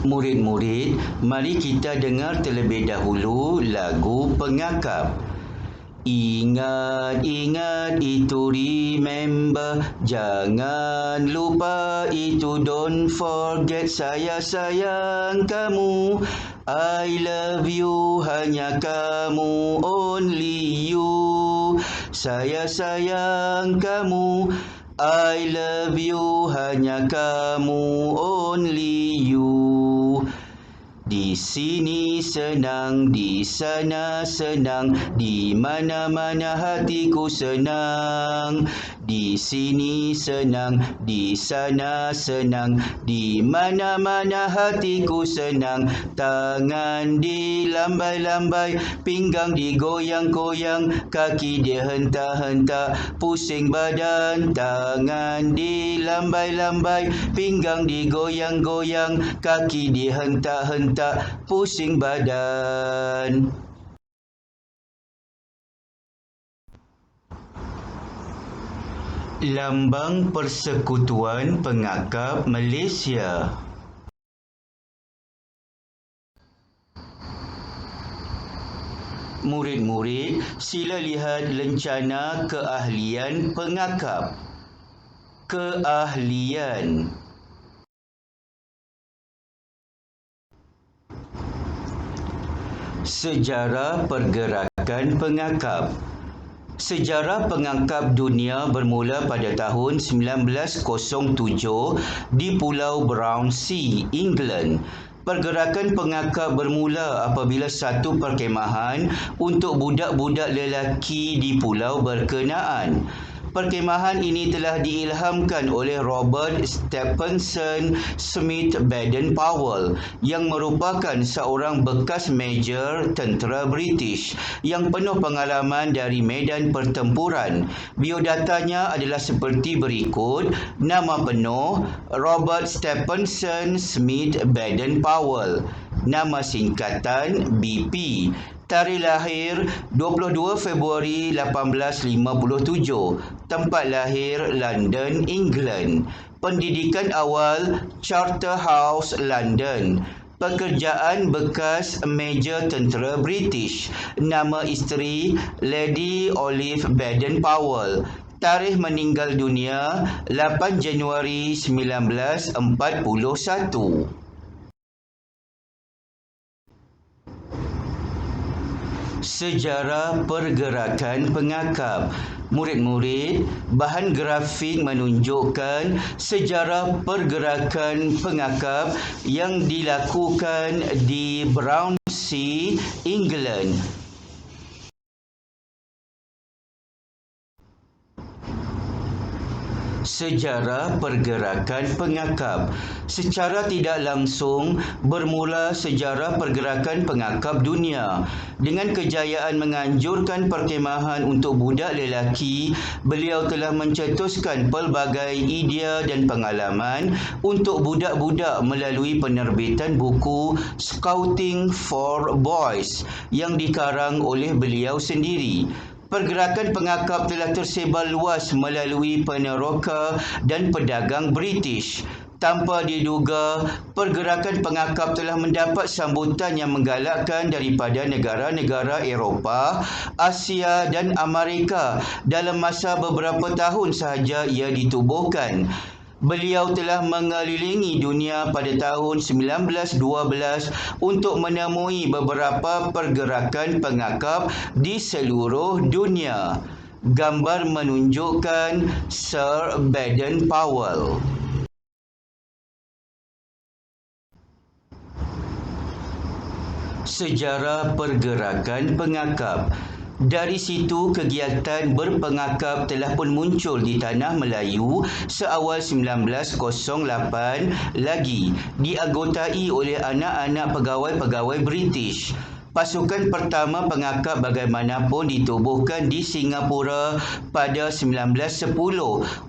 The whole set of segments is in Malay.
Murid-murid, mari kita dengar terlebih dahulu lagu pengakap. Ingat, ingat itu remember, jangan lupa itu don't forget, saya sayang kamu, I love you, hanya kamu, only you, saya sayang kamu, I love you, hanya kamu, only you. Di sini senang, di sana senang, di mana-mana hatiku senang. Di sini senang, di sana senang, di mana-mana hatiku senang. Tangan dilambai-lambai, pinggang digoyang-goyang, kaki dihentak-hentak, pusing badan. Tangan dilambai-lambai, pinggang digoyang-goyang, kaki dihentak-hentak, pusing badan. Lambang Persekutuan Pengakap Malaysia. Murid-murid, sila lihat lencana keahlian pengakap. Keahlian. Sejarah pergerakan pengakap. Sejarah pengakap dunia bermula pada tahun 1907 di Pulau Brownsea, England. Pergerakan pengakap bermula apabila satu perkhemahan untuk budak-budak lelaki di pulau berkenaan. Perkhemahan ini telah diilhamkan oleh Robert Stephenson Smith Baden-Powell yang merupakan seorang bekas Major tentera British yang penuh pengalaman dari medan pertempuran. Biodatanya adalah seperti berikut. Nama penuh Robert Stephenson Smith Baden-Powell. Nama singkatan BP. Tarikh lahir 22 Februari 1857. Tempat lahir London, England. Pendidikan awal Charterhouse, London. Pekerjaan bekas Major tentera British. Nama isteri Lady Olive Baden-Powell. Tarikh meninggal dunia 8 Januari 1941. Sejarah pergerakan pengakap. Murid-murid, bahan grafik menunjukkan sejarah pergerakan pengakap yang dilakukan di Brownsea, England. Sejarah pergerakan pengakap. Secara tidak langsung bermula sejarah pergerakan pengakap dunia. Dengan kejayaan menganjurkan perkhemahan untuk budak lelaki, beliau telah mencetuskan pelbagai idea dan pengalaman untuk budak-budak melalui penerbitan buku Scouting for Boys yang dikarang oleh beliau sendiri. Pergerakan pengakap telah tersebar luas melalui peneroka dan pedagang British. Tanpa diduga, pergerakan pengakap telah mendapat sambutan yang menggalakkan daripada negara-negara Eropah, Asia dan Amerika dalam masa beberapa tahun sahaja ia ditubuhkan. Beliau telah mengelilingi dunia pada tahun 1912 untuk menemui beberapa pergerakan pengakap di seluruh dunia. Gambar menunjukkan Sir Baden-Powell. Sejarah pergerakan pengakap. Dari situ, kegiatan berpengakap telah pun muncul di tanah Melayu seawal 1908 lagi, dianggotai oleh anak-anak pegawai-pegawai British. Pasukan pertama pengakap bagaimanapun ditubuhkan di Singapura pada 1910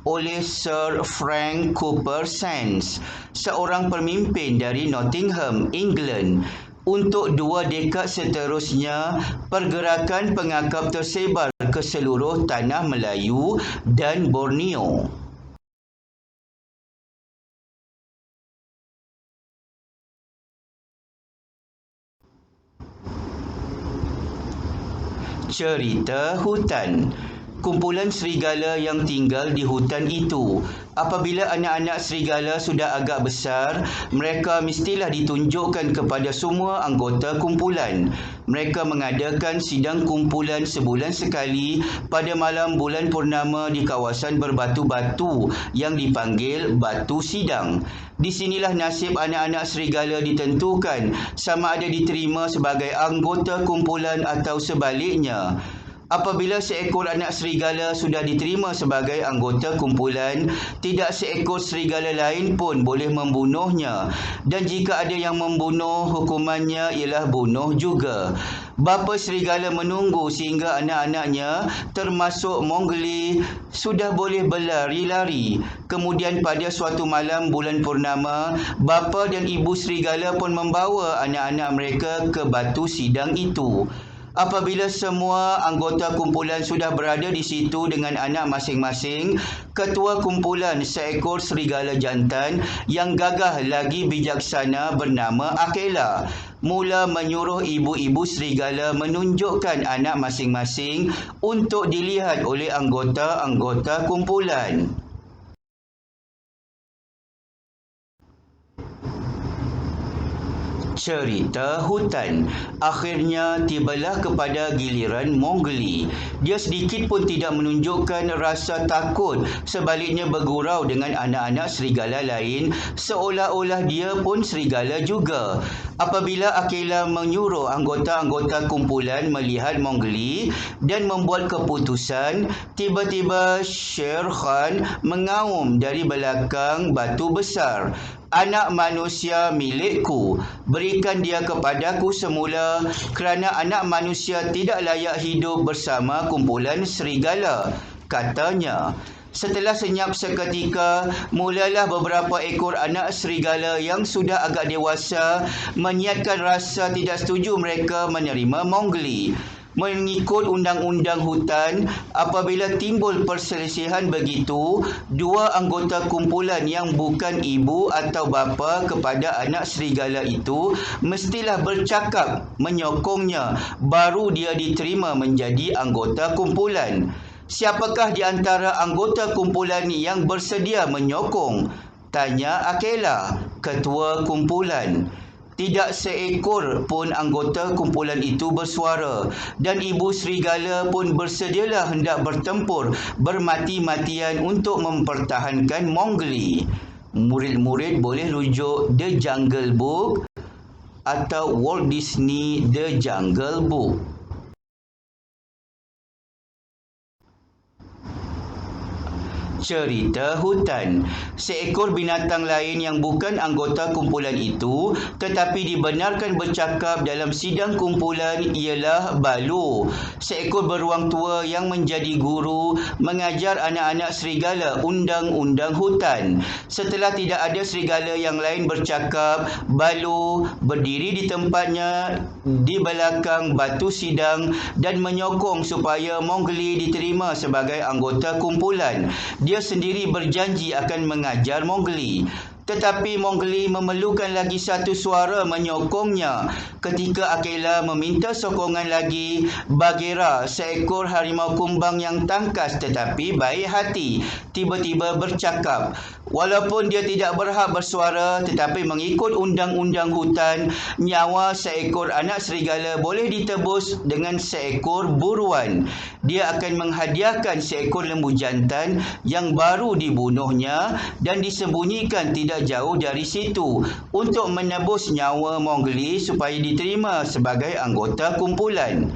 oleh Sir Frank Cooper Sands, seorang pemimpin dari Nottingham, England. Untuk 2 dekad seterusnya, pergerakan pengakap tersebar ke seluruh tanah Melayu dan Borneo. Cerita hutan. Kumpulan serigala yang tinggal di hutan itu. Apabila anak-anak serigala sudah agak besar, mereka mestilah ditunjukkan kepada semua anggota kumpulan. Mereka mengadakan sidang kumpulan sebulan sekali pada malam bulan purnama di kawasan berbatu-batu yang dipanggil Batu Sidang. Di sinilah nasib anak-anak serigala ditentukan, sama ada diterima sebagai anggota kumpulan atau sebaliknya. Apabila seekor anak serigala sudah diterima sebagai anggota kumpulan, tidak seekor serigala lain pun boleh membunuhnya. Dan jika ada yang membunuh, hukumannya ialah bunuh juga. Bapa serigala menunggu sehingga anak-anaknya, termasuk Mowgli, sudah boleh berlari-lari. Kemudian pada suatu malam bulan purnama, bapa dan ibu serigala pun membawa anak-anak mereka ke batu sidang itu. Apabila semua anggota kumpulan sudah berada di situ dengan anak masing-masing, ketua kumpulan, seekor serigala jantan yang gagah lagi bijaksana bernama Akela, mula menyuruh ibu-ibu serigala menunjukkan anak masing-masing untuk dilihat oleh anggota-anggota kumpulan. Cerita hutan. Akhirnya tibalah kepada giliran Mowgli. Dia sedikit pun tidak menunjukkan rasa takut, sebaliknya bergurau dengan anak-anak serigala lain seolah-olah dia pun serigala juga. Apabila Akela menyuruh anggota-anggota kumpulan melihat Mowgli dan membuat keputusan, tiba-tiba Sher Khan mengaum dari belakang batu besar. Anak manusia milikku, berikan dia kepadaku semula kerana anak manusia tidak layak hidup bersama kumpulan serigala, katanya. Setelah senyap seketika, mulalah beberapa ekor anak serigala yang sudah agak dewasa menyiatkan rasa tidak setuju mereka menerima Mowgli. Mengikut undang-undang hutan, apabila timbul perselisihan begitu, dua anggota kumpulan yang bukan ibu atau bapa kepada anak serigala itu mestilah bercakap menyokongnya, baru dia diterima menjadi anggota kumpulan. Siapakah di antara anggota kumpulan yang bersedia menyokong? Tanya Akela, ketua kumpulan. Tidak seekor pun anggota kumpulan itu bersuara, dan ibu serigala pun bersedialah hendak bertempur bermati-matian untuk mempertahankan Mowgli. Murid-murid boleh rujuk The Jungle Book atau Walt Disney The Jungle Book. Cerita hutan. Seekor binatang lain yang bukan anggota kumpulan itu tetapi dibenarkan bercakap dalam sidang kumpulan ialah Baloo. Seekor beruang tua yang menjadi guru mengajar anak-anak serigala undang-undang hutan. Setelah tidak ada serigala yang lain bercakap, Baloo berdiri di tempatnya di belakang batu sidang dan menyokong supaya Mowgli diterima sebagai anggota kumpulan. Dia sendiri berjanji akan mengajar Mowgli. Tetapi Mowgli memerlukan lagi satu suara menyokongnya. Ketika Akela meminta sokongan lagi, Bagheera, seekor harimau kumbang yang tangkas tetapi baik hati, tiba-tiba bercakap. Walaupun dia tidak berhak bersuara, tetapi mengikut undang-undang hutan, nyawa seekor anak serigala boleh ditebus dengan seekor buruan. Dia akan menghadiahkan seekor lembu jantan yang baru dibunuhnya dan disembunyikan tidak jauh dari situ untuk menebus nyawa Mowgli supaya diterima sebagai anggota kumpulan.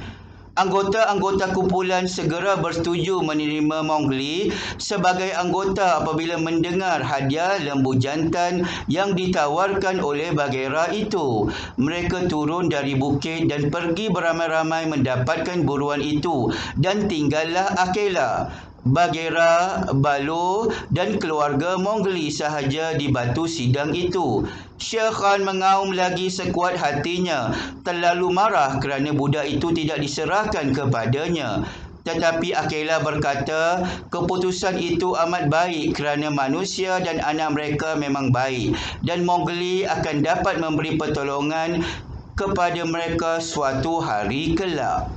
Anggota-anggota kumpulan segera bersetuju menerima Mowgli sebagai anggota apabila mendengar hadiah lembu jantan yang ditawarkan oleh Bagheera itu. Mereka turun dari bukit dan pergi beramai-ramai mendapatkan buruan itu, dan tinggallah Akela, Bagheera, Baloo dan keluarga Mowgli sahaja di batu sidang itu. Sher Khan mengaum lagi sekuat hatinya, terlalu marah kerana budak itu tidak diserahkan kepadanya. Tetapi Akela berkata, keputusan itu amat baik kerana manusia dan anak mereka memang baik, dan Mowgli akan dapat memberi pertolongan kepada mereka suatu hari kelak.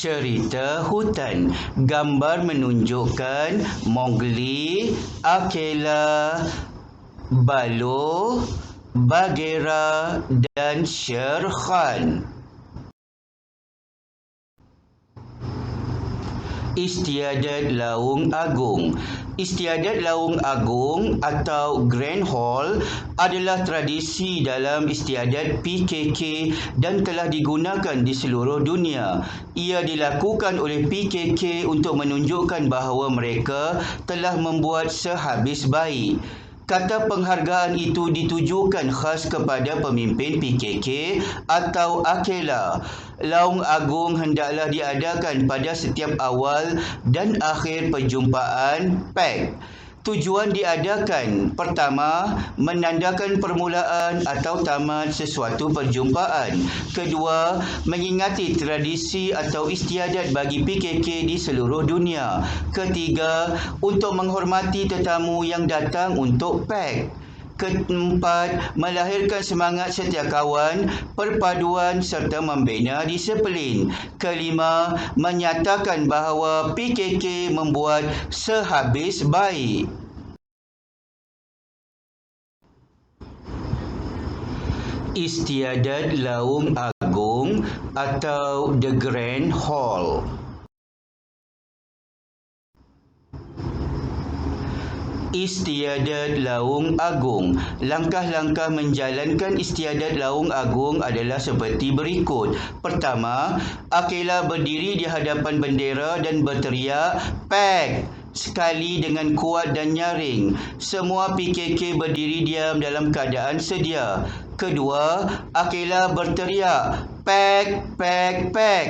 Cerita hutan. Gambar menunjukkan Mowgli, Akela, Baloo, Bagheera dan Shere Khan. Istiadat Laung Agung. Istiadat Laung Agung atau Grand Hall adalah tradisi dalam istiadat PKK dan telah digunakan di seluruh dunia. Ia dilakukan oleh PKK untuk menunjukkan bahawa mereka telah membuat sehabis baik. Kata penghargaan itu ditujukan khas kepada pemimpin PKK atau Akela. Laung Agung hendaklah diadakan pada setiap awal dan akhir perjumpaan PAC. Tujuan diadakan: pertama, menandakan permulaan atau tamat sesuatu perjumpaan. Kedua, mengingati tradisi atau istiadat bagi PKK di seluruh dunia. Ketiga, untuk menghormati tetamu yang datang untuk PAC. Keempat, melahirkan semangat setiakawan, perpaduan serta membina disiplin. Kelima, menyatakan bahawa PKK membuat sehabis baik. Istiadat Laung Agung atau The Grand Hall. Istiadat Laung Agung. Langkah-langkah menjalankan istiadat Laung Agung adalah seperti berikut. Pertama, Akela berdiri di hadapan bendera dan berteriak, "PAC!" sekali dengan kuat dan nyaring. Semua PKK berdiri diam dalam keadaan sedia. Kedua, Akela berteriak, "PAC! PAC! PAC!"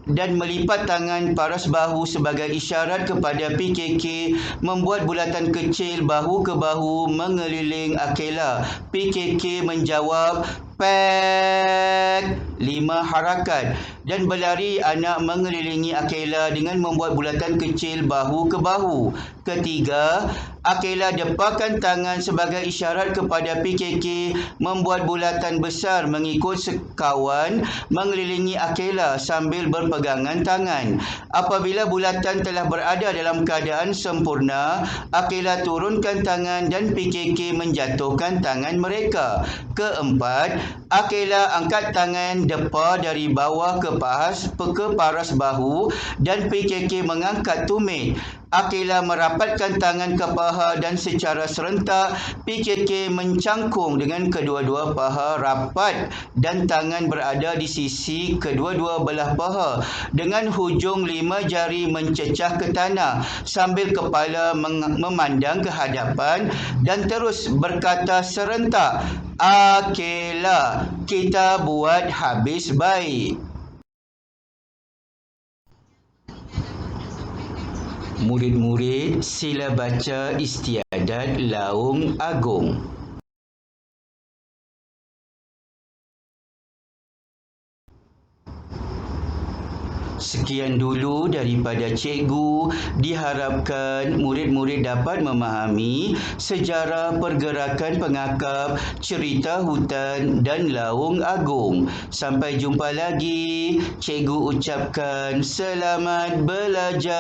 dan melipat tangan paras bahu sebagai isyarat kepada PKK membuat bulatan kecil bahu ke bahu mengeliling Akela. PKK menjawab, "PAC!" 5 harakat dan berlari anak mengelilingi Akela dengan membuat bulatan kecil bahu ke bahu. Ketiga, Akela deparkan tangan sebagai isyarat kepada PKK membuat bulatan besar mengikut sekawan mengelilingi Akela sambil berpegangan tangan. Apabila bulatan telah berada dalam keadaan sempurna, Akela turunkan tangan dan PKK menjatuhkan tangan mereka. Keempat, Akela angkat tangan depar dari bawah ke paras bahu dan PKK mengangkat tumit. Akela merapatkan tangan ke paha dan secara serentak PKK mencangkung dengan kedua-dua paha rapat dan tangan berada di sisi kedua-dua belah paha dengan hujung 5 jari mencecah ke tanah sambil kepala memandang ke hadapan dan terus berkata serentak, "Akela, kita buat habis baik." Murid-murid, sila baca istiadat Laung Agung. Sekian dulu daripada cikgu. Diharapkan murid-murid dapat memahami sejarah pergerakan pengakap, cerita hutan dan Laung Agung. Sampai jumpa lagi. Cikgu ucapkan selamat belajar.